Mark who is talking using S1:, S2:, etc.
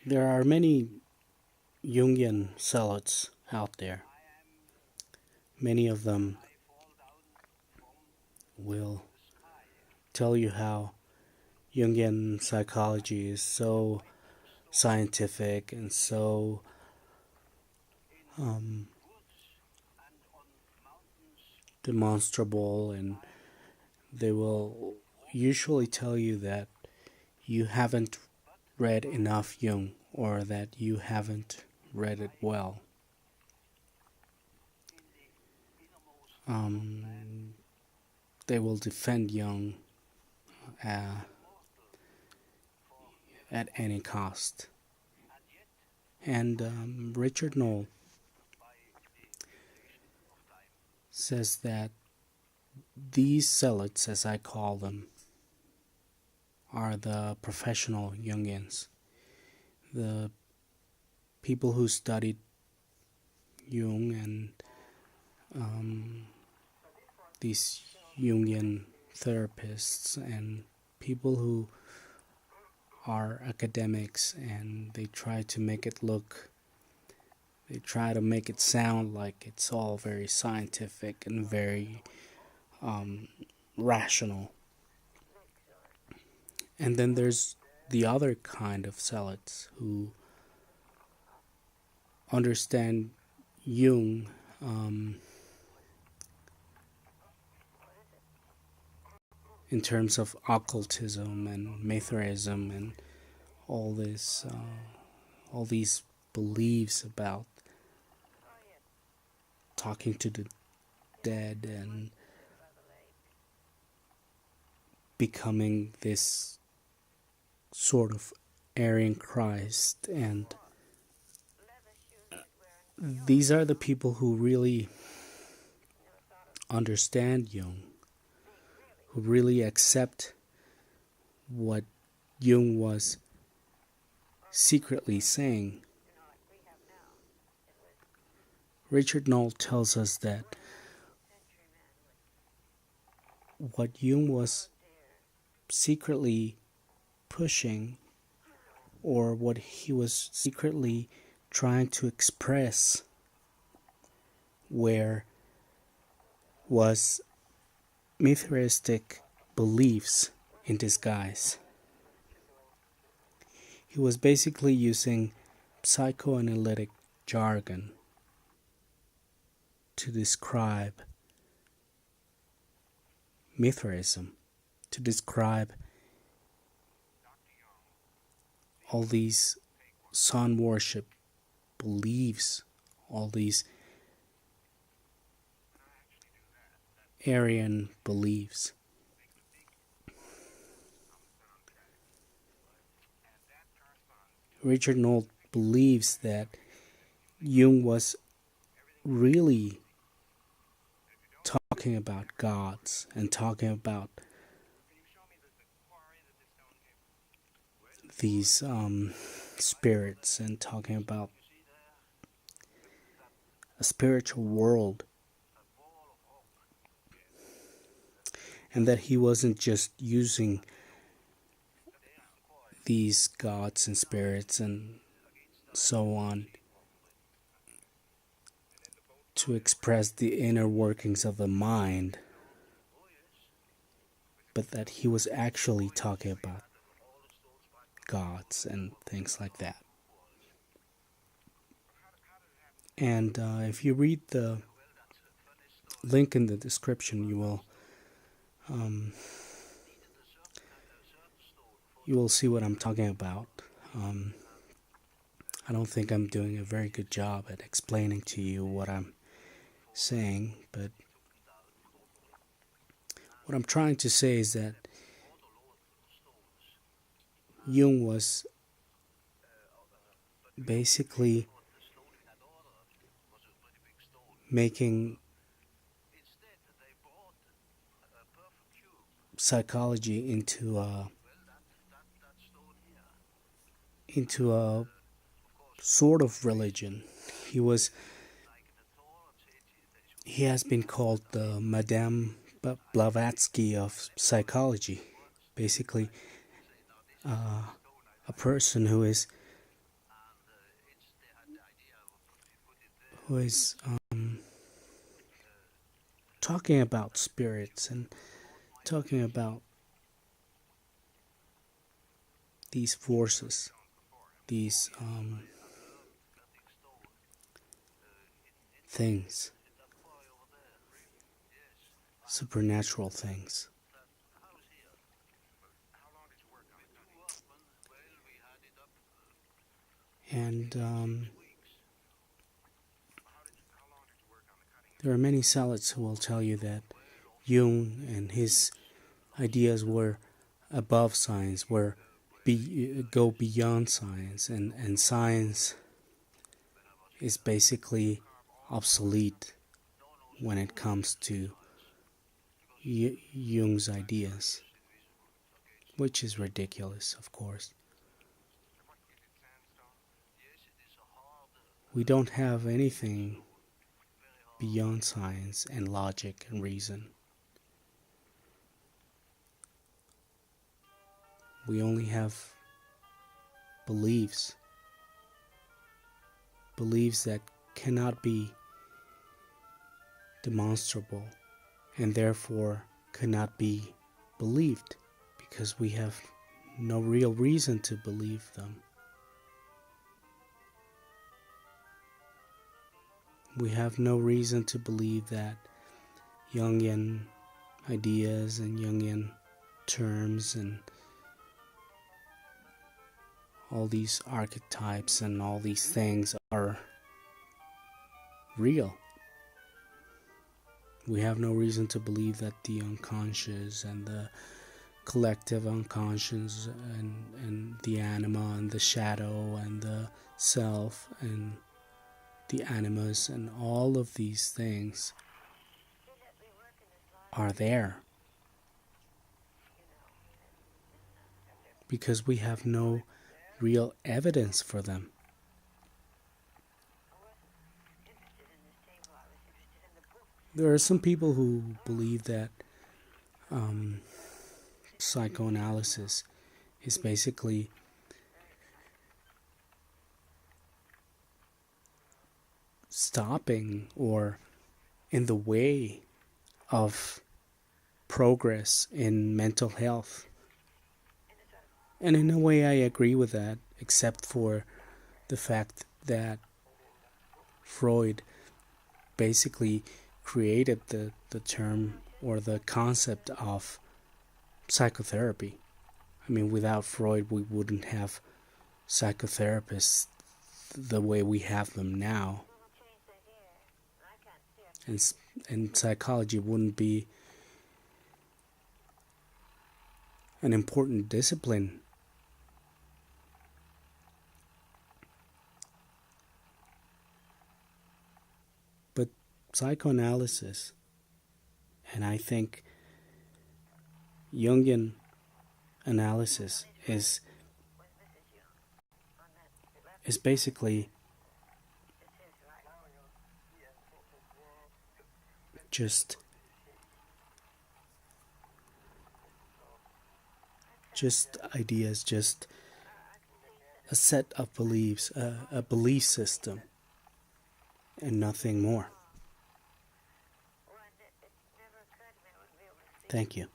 S1: There are many Jungian zealots out there. Many of them will tell you how Jungian psychology is so scientific and so um, demonstrable, and they will usually tell you that you haven't read enough Jung or that you haven't read it well. Um, they will defend Jung uh, at any cost. And Richard Knoll says that these zealots, as I call them, are the professional Jungians, the people who studied Jung and these Jungian therapists and people who are academics, and they try to make it sound like it's all very scientific and very rational. And then there's the other kind of zealots who understand Jung in terms of occultism and Mithraism and all this, all these beliefs about talking to the dead and becoming this sort of Aryan Christ. And these are the people who really understand Jung, who really accept what Jung was secretly saying. Richard Knoll tells us that what Jung was secretly pushing, or what he was secretly trying to express, was Mithraistic beliefs in disguise. He was basically using psychoanalytic jargon to describe Mithraism, to describe all these sun worship beliefs, all these Aryan beliefs. Richard Knoll believes that Jung was really talking about gods and talking about these spirits and talking about a spiritual world, and that he wasn't just using these gods and spirits and so on to express the inner workings of the mind, but that he was actually talking about gods and things like that. And if you read the link in the description, you will see what I'm talking about. I don't think I'm doing a very good job at explaining to you what I'm saying, but what I'm trying to say is that Jung was basically making psychology into a sort of religion. He has been called the Madame Blavatsky of psychology, basically a person who is who is talking about spirits and talking about these forces, these things, supernatural things. And there are many zealots who will tell you that Jung and his ideas were above science, go beyond science, and science is basically obsolete when it comes to Jung's ideas, which is ridiculous, of course. We don't have anything beyond science and logic and reason. We only have beliefs, beliefs that cannot be demonstrable and therefore cannot be believed because we have no real reason to believe them. We have no reason to believe that Jungian ideas and Jungian terms and all these archetypes and all these things are real. We have no reason to believe that the unconscious and the collective unconscious and the anima and the shadow and the self and the animus and all of these things are there because we have no real evidence for them. There are some people who believe that psychoanalysis is basically stopping or in the way of progress in mental health. And in a way I agree with that, except for the fact that Freud basically created the term or the concept of psychotherapy. I mean, without Freud we wouldn't have psychotherapists the way we have them now. And psychology wouldn't be an important discipline. But psychoanalysis, and I think Jungian analysis is basically just ideas, just a set of beliefs, a belief system, and nothing more. Thank you.